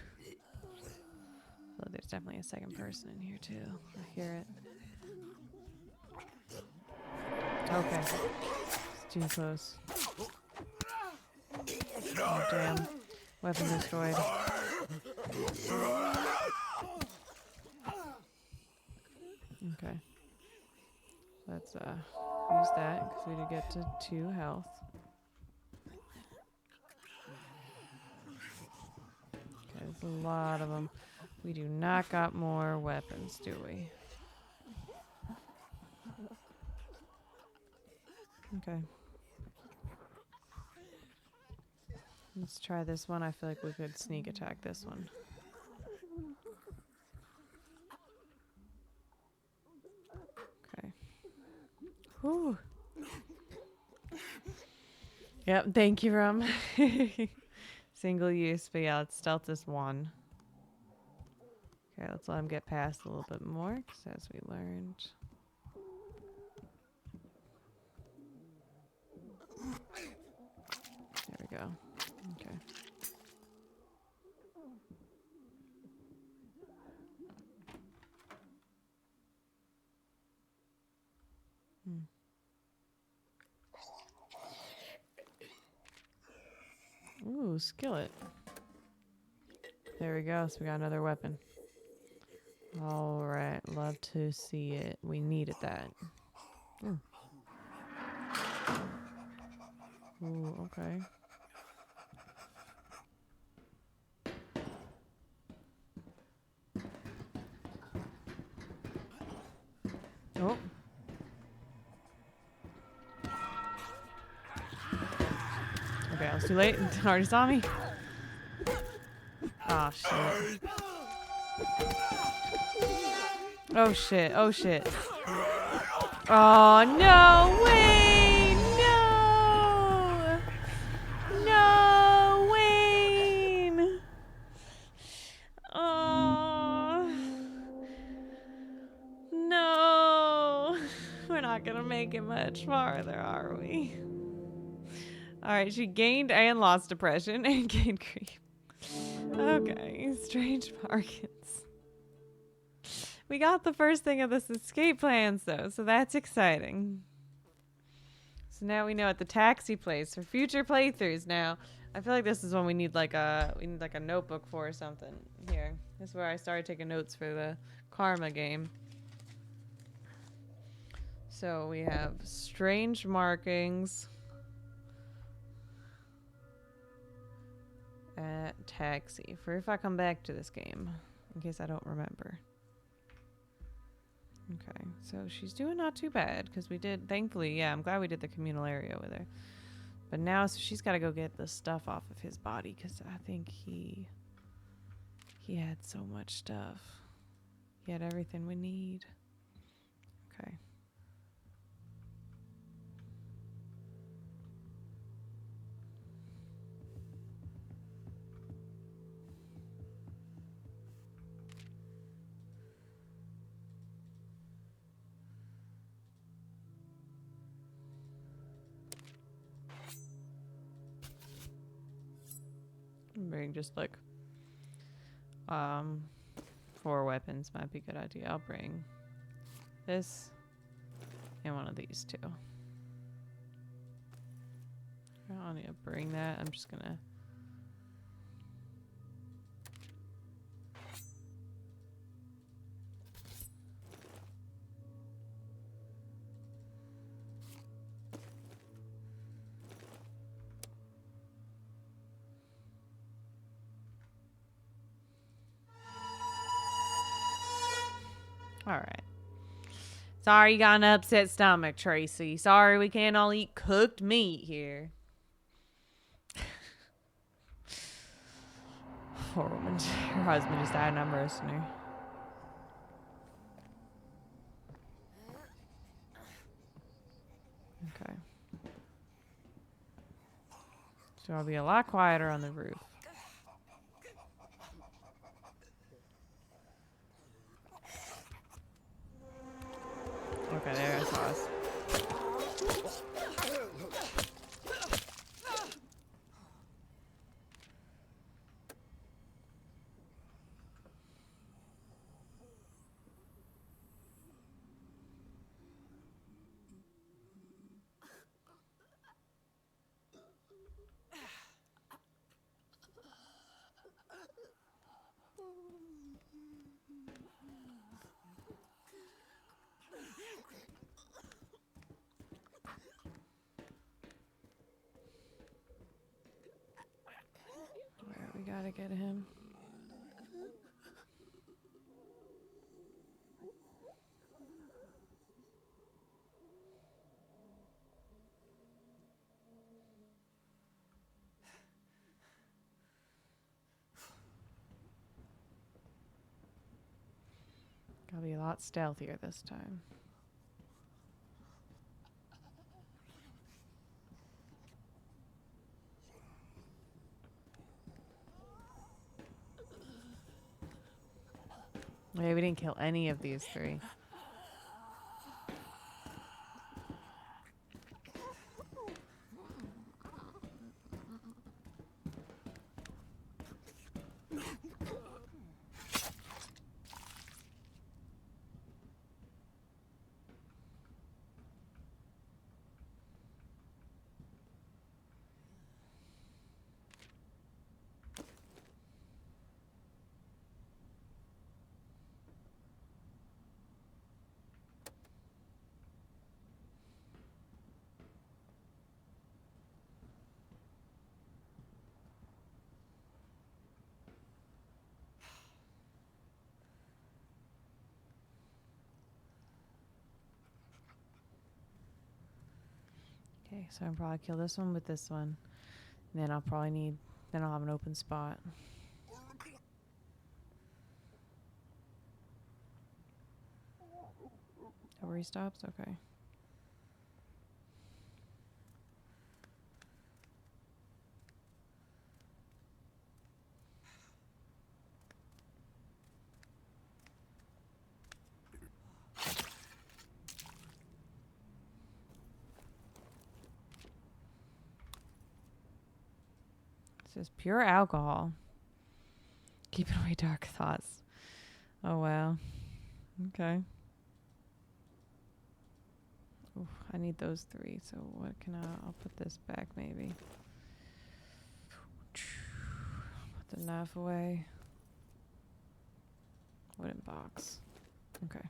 So there's definitely a second person in here, too. I hear it. Okay. It's too close. Oh, damn. Weapon destroyed. Okay. Let's use that because we did get to 2 health. Okay, there's a lot of them. We do not got more weapons, do we? Okay. Let's try this one. I feel like we could sneak attack this one. Okay. Whew. Yep, thank you, Rum. Single use, but yeah, let's stealth this one. Okay, let's let him get past a little bit more, because as we learned... There we go. Okay. Ooh, skillet. There we go. So we got another weapon. All right. Love to see it. We needed that. Ooh. Ooh, okay. Oh. Okay, I was too late. Already saw me. Oh, shit. Oh, shit. Oh, shit. Oh, no way! No! No, Wayne! Oh. No. We're not gonna make it much farther, are we? Alright, she gained and lost depression and gained grief. Okay, strange bargains. We got the first thing of this escape plans though, so that's exciting. So now we know at the taxi place for future playthroughs now. I feel like this is when we need like a notebook for or something. Here. This is where I started taking notes for the Karma game. So we have strange markings at taxi for if I come back to this game, in case I don't remember. Okay, so she's doing not too bad because we did, thankfully, yeah, I'm glad we did the communal area with her. But now so she's got to go get the stuff off of his body because I think he had so much stuff. He had everything we need. Okay. Bring just like 4 weapons might be a good idea. I'll bring this and one of these two. I don't need to bring that. I'm just gonna Alright. Sorry you got an upset stomach, Tracy. Sorry we can't all eat cooked meat here. Poor woman. Her husband just died and I'm roasting her. Okay. So I'll be a lot quieter on the roof. Okay, there I saw us. Alright, we gotta get him. Gotta be a lot stealthier this time. Yeah, we didn't kill any of these three. Okay, so I'll probably kill this one with this one. And then I'll have an open spot. Oh, where he stops? Okay. This is pure alcohol. Keeping away dark thoughts. Oh, wow. Okay. Ooh, I need those three, so what can I'll put this back maybe. Put the knife away. Wooden box. Okay.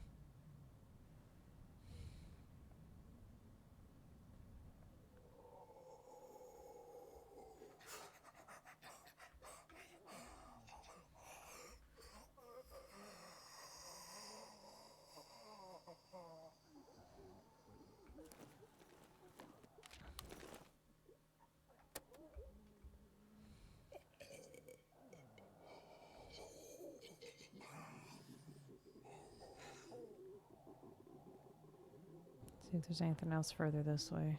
See if there's anything else further this way.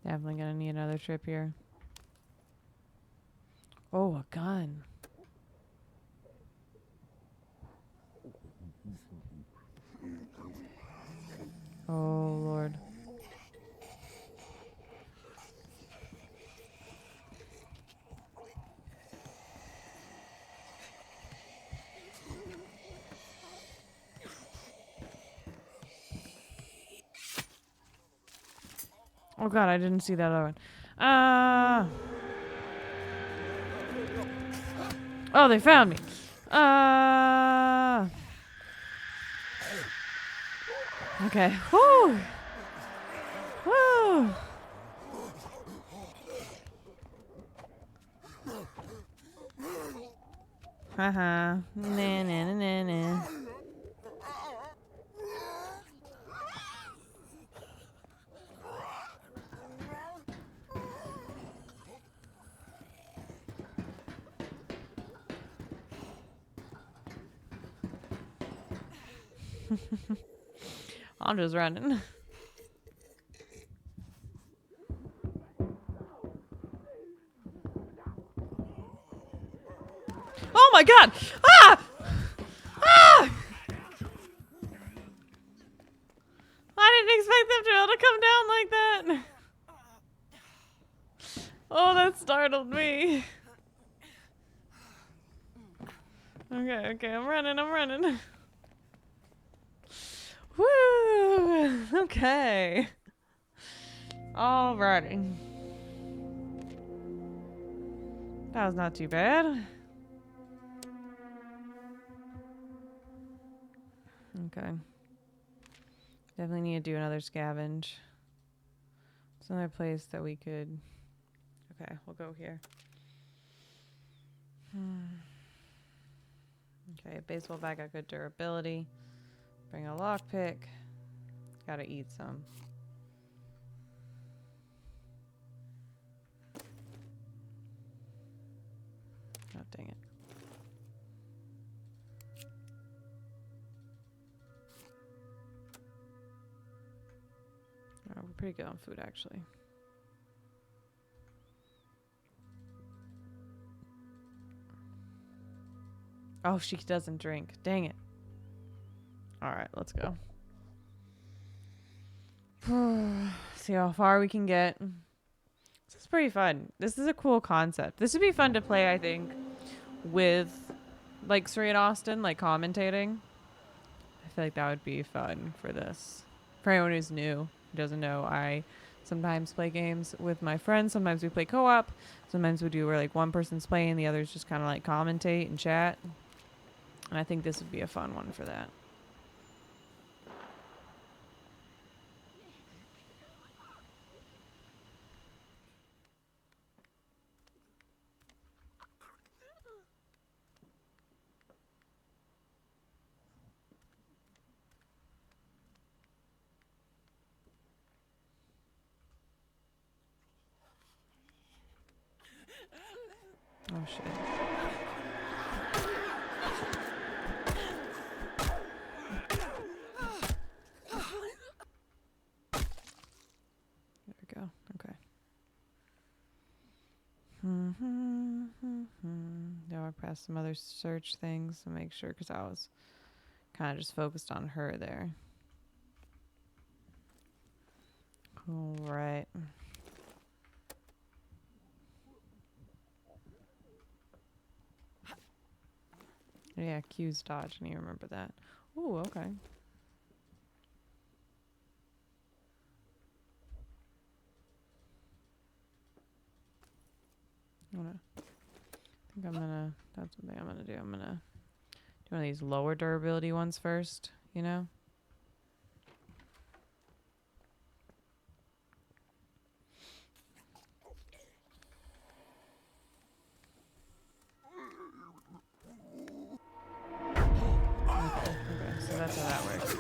Definitely gonna need another trip here. Oh, a gun. Oh, Lord. Oh, God, I didn't see that other one. Oh, they found me. Okay. Woo! Woo! Haha. Nah, nah, nah, nah, nah. I'm just running. Oh my God! Ah! Ah! I didn't expect them to be able to come down like that. Oh, that startled me. Okay, I'm running. Woo! Okay. Alrighty. That was not too bad. Okay. Definitely need to do another scavenge. It's another place that we could... Okay, we'll go here. Okay, baseball bat got good durability. Bring a lockpick. Gotta eat some. Oh, dang it. Oh, we're pretty good on food, actually. Oh, she doesn't drink. Dang it. All right, let's go. See how far we can get. This is pretty fun. This is a cool concept. This would be fun to play, I think, with like Sri and Austin, like commentating. I feel like that would be fun for this. For anyone who's new, who doesn't know, I sometimes play games with my friends. Sometimes we play co-op. Sometimes we do where like one person's playing, the others just kind of like commentate and chat. And I think this would be a fun one for that. Oh shit. There we go. Okay. Now I press some other search things to make sure, because I was kind of just focused on her there. All right. Yeah, Q's dodge. I need to remember that. Ooh, okay. That's something I'm gonna do. I'm gonna do one of these lower durability ones first, you know? Okay, so that's how that works.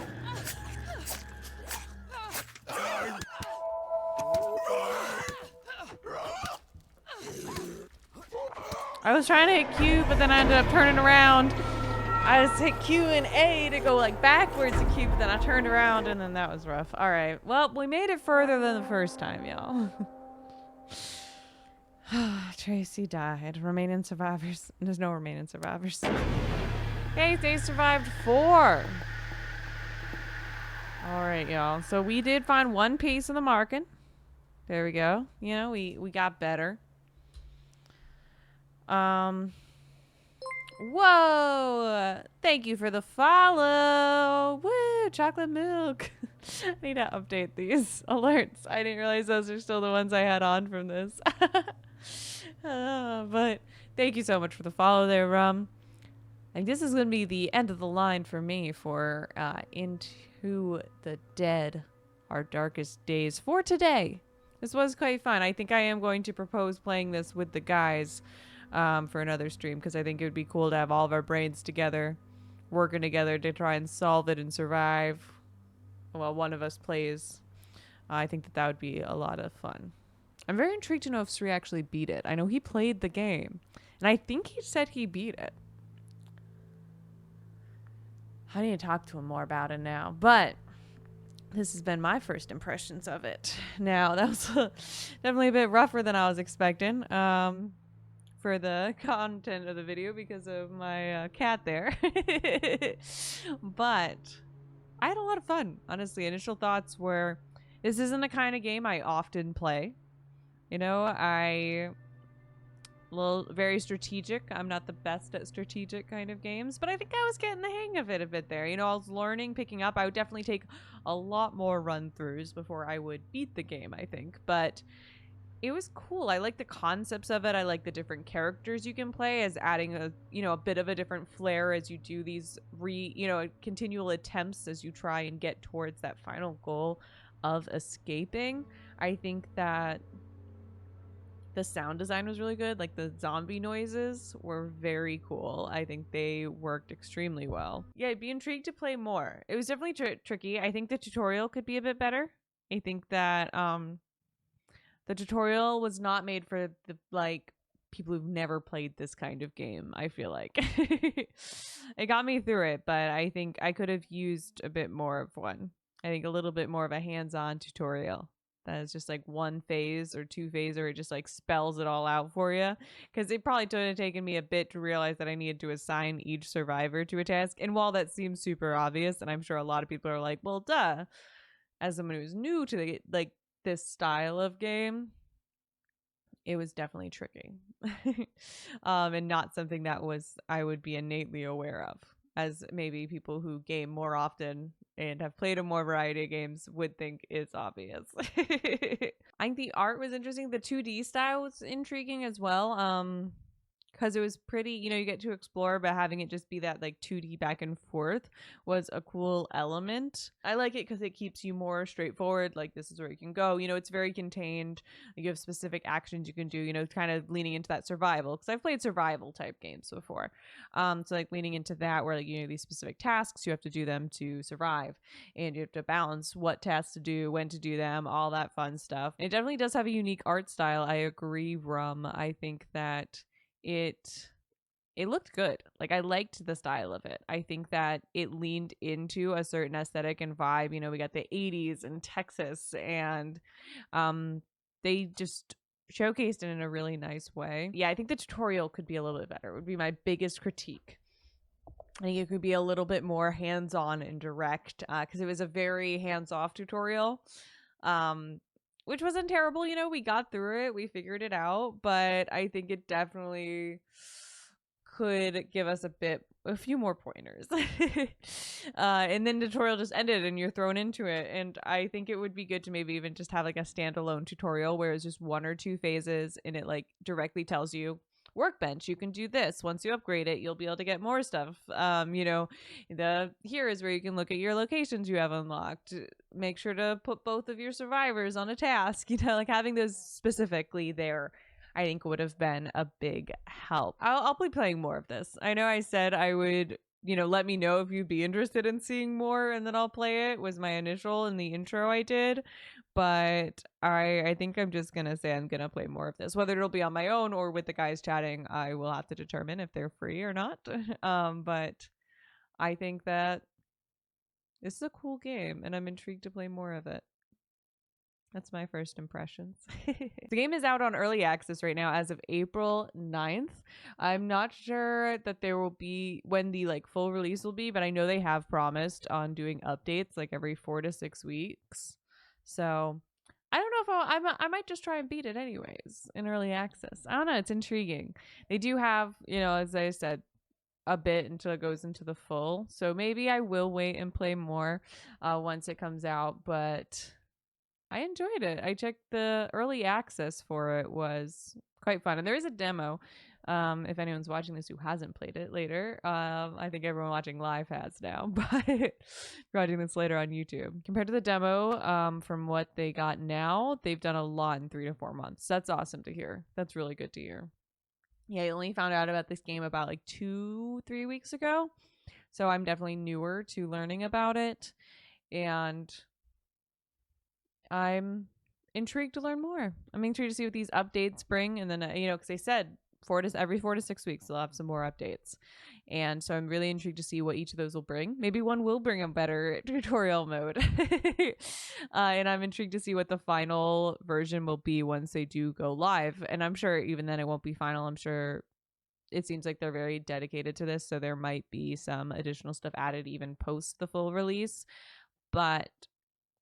I was trying to hit Q, but then I ended up turning around. I just hit Q and A to go like backwards to Q, but then I turned around and then that was rough. All right. Well, we made it further than the first time, y'all. Tracy died. Remaining survivors. There's no remaining survivors. Okay, they survived 4. All right, y'all. So we did find one piece in the market. There we go. You know, we got better. Whoa! Thank you for the follow. Woo! Chocolate milk. I need to update these alerts. I didn't realize those are still the ones I had on from this. But thank you so much for the follow there, Rum. I think this is going to be the end of the line for me for Into the Dead, Our Darkest Days for today. This was quite fun. I think I am going to propose playing this with the guys for another stream, because I think it would be cool to have all of our brains together, working together to try and solve it and survive while one of us plays. I think that would be a lot of fun. I'm very intrigued to know if Sri actually beat it. I know he played the game, and I think he said he beat it. I need to talk to him more about it now, but this has been my first impressions of it. Now, that was definitely a bit rougher than I was expecting for the content of the video because of my cat there. But I had a lot of fun, honestly. Initial thoughts were, this isn't the kind of game I often play. You know, very strategic. I'm not the best at strategic kind of games, but I think I was getting the hang of it a bit there. You know, I was learning, picking up. I would definitely take a lot more run-throughs before I would beat the game, I think. But it was cool. I like the concepts of it. I like the different characters you can play as adding a, a bit of a different flair as you do these continual attempts as you try and get towards that final goal of escaping. I think that the sound design was really good. Like the zombie noises were very cool. I think they worked extremely well. Yeah, I'd be intrigued to play more. It was definitely tricky. I think the tutorial could be a bit better. I think that the tutorial was not made for the people who've never played this kind of game, I feel like. It got me through it, but I think I could have used a bit more of one. I think a little bit more of a hands-on tutorial that is just like one phase or two phase, or it just like spells it all out for you. Because it probably would have taken me a bit to realize that I needed to assign each survivor to a task. And while that seems super obvious, and I'm sure a lot of people are like, well, duh, as someone who's new to this style of game, it was definitely tricky. And not something that I would be innately aware of, as maybe people who game more often and have played a more variety of games would think it's obvious. I think the art was interesting. The 2D style was intriguing as well. Because it was pretty, you get to explore, but having it just be that like 2D back and forth was a cool element. I like it because it keeps you more straightforward. Like, this is where you can go. It's very contained. You have specific actions you can do, kind of leaning into that survival. Because I've played survival type games before. So like leaning into that where these specific tasks, you have to do them to survive. And you have to balance what tasks to do, when to do them, all that fun stuff. It definitely does have a unique art style. I agree, Rum. I think that it looked good. Like, I liked the style of it. I think that it leaned into a certain aesthetic and vibe. We got the 80s in Texas, and they just showcased it in a really nice way. Yeah, I think the tutorial could be a little bit better. It would be my biggest critique. I think it could be a little bit more hands-on and direct, because it was a very hands-off tutorial. Which wasn't terrible. We got through it. We figured it out. But I think it definitely could give us a few more pointers. And then the tutorial just ended and you're thrown into it. And I think it would be good to maybe even just have like a standalone tutorial where it's just one or two phases and it like directly tells you, workbench, you can do this. Once you upgrade it, you'll be able to get more stuff. Here is where you can look at your locations you have unlocked. Make sure to put both of your survivors on a task. Like having those specifically there, I think would have been a big help. I'll be playing more of this. I know I said I would, let me know if you'd be interested in seeing more, and then I'll play it, was my initial in the intro I did. But I think I'm just going to say I'm going to play more of this. Whether it'll be on my own or with the guys chatting, I will have to determine if they're free or not. But I think that this is a cool game, and I'm intrigued to play more of it. That's my first impressions. The game is out on early access right now as of April 9th. I'm not sure that there will be when the full release will be, but I know they have promised on doing updates every 4 to 6 weeks. So I don't know if I might just try and beat it anyways in early access. I don't know. It's intriguing. They do have, as I said, a bit until it goes into the full. So maybe I will wait and play more once it comes out. But I enjoyed it. I checked the early access for it was quite fun. And there is a demo. If anyone's watching this who hasn't played it later, I think everyone watching live has now, but if you're watching this later on YouTube. Compared to the demo, from what they got now, they've done a lot in 3 to 4 months. That's awesome to hear. That's really good to hear. Yeah, I only found out about this game about 2-3 weeks ago. So I'm definitely newer to learning about it. And I'm intrigued to learn more. I'm intrigued to see what these updates bring. And then, because they said every 4 to 6 weeks, they'll have some more updates. And so I'm really intrigued to see what each of those will bring. Maybe one will bring a better tutorial mode. And I'm intrigued to see what the final version will be once they do go live. And I'm sure even then it won't be final. I'm sure it seems like they're very dedicated to this. So there might be some additional stuff added even post the full release. But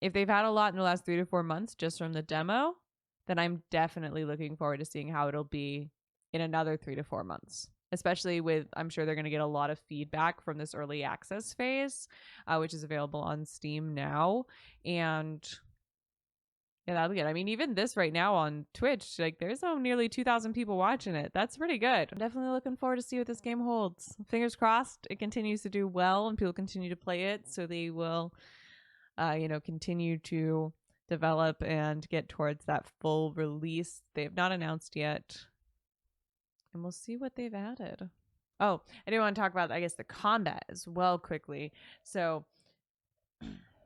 if they've had a lot in the last 3 to 4 months just from the demo, then I'm definitely looking forward to seeing how it'll be in another 3 to 4 months. Especially with, I'm sure they're going to get a lot of feedback from this early access phase, which is available on Steam now. And Yeah, that'll be good. I mean, even this right now on Twitch, like there's nearly 2,000 people watching it. That's pretty good. I'm definitely looking forward to see what this game holds. Fingers crossed it continues to do well and people continue to play it, so they will, continue to develop and get towards that full release. They have not announced yet, and we'll see what they've added. Oh, I do want to talk about, I guess, the combat as well quickly. So,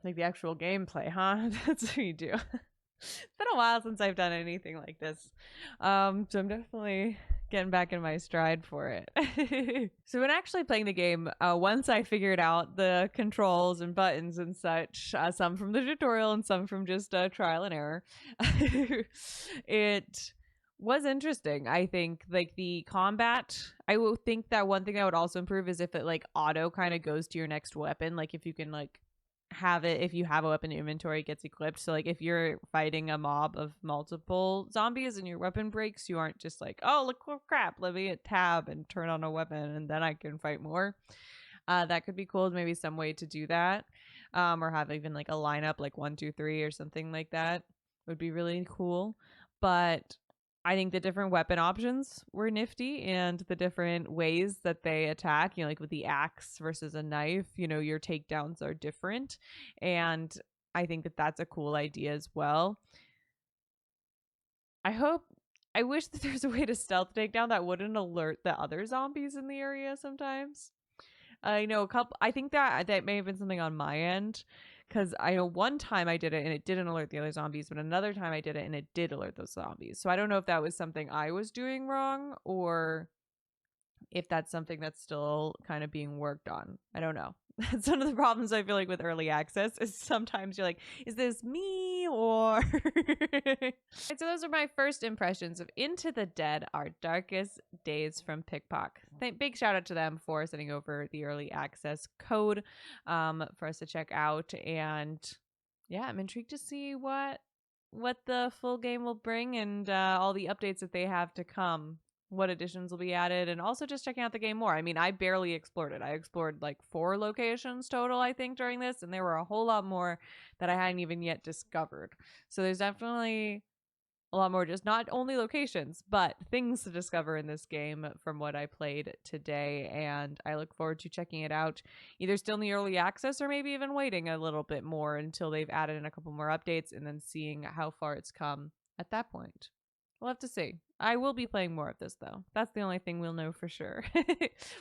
like the actual gameplay, huh? That's what you do. It's been a while since I've done anything like this. So I'm definitely getting back in my stride for it. So when actually playing the game, once I figured out the controls and buttons and such, some from the tutorial and some from just trial and error, it was interesting. I think like the combat, I will think that one thing I would also improve is if it like auto kind of goes to your next weapon. Like if you can like have it, if you have a weapon inventory, it gets equipped. So like if you're fighting a mob of multiple zombies and your weapon breaks, you aren't just like, oh look, crap, let me hit tab and turn on a weapon and then I can fight more. That could be cool. Maybe some way to do that, or have even like a lineup like 1 2 3 or something like that would be really cool. But I think the different weapon options were nifty, and the different ways that they attack, like with the axe versus a knife, your takedowns are different. And I think that that's a cool idea as well. I wish that there's a way to stealth takedown that wouldn't alert the other zombies in the area sometimes. I know I think that may have been something on my end, because I know one time I did it and it didn't alert the other zombies, but another time I did it and it did alert those zombies. So I don't know if that was something I was doing wrong or if that's something that's still kind of being worked on. I don't know. That's one of the problems I feel like with early access is sometimes you're like, is this me or... So those are my first impressions of Into the Dead, Our Darkest Days from Pickpock. Big shout out to them for sending over the early access code for us to check out. And yeah, I'm intrigued to see what the full game will bring and all the updates that they have to come. What additions will be added, and also just checking out the game more. I mean, I barely explored it. I explored like 4 locations total, I think, during this, and there were a whole lot more that I hadn't even yet discovered. So there's definitely a lot more, just not only locations, but things to discover in this game from what I played today. And I look forward to checking it out, either still in the early access or maybe even waiting a little bit more until they've added in a couple more updates and then seeing how far it's come at that point. We'll have to see. I will be playing more of this, though. That's the only thing we'll know for sure.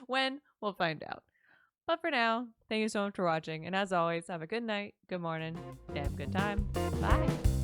When? We'll find out. But for now, thank you so much for watching. And as always, have a good night, good morning, damn good time. Bye.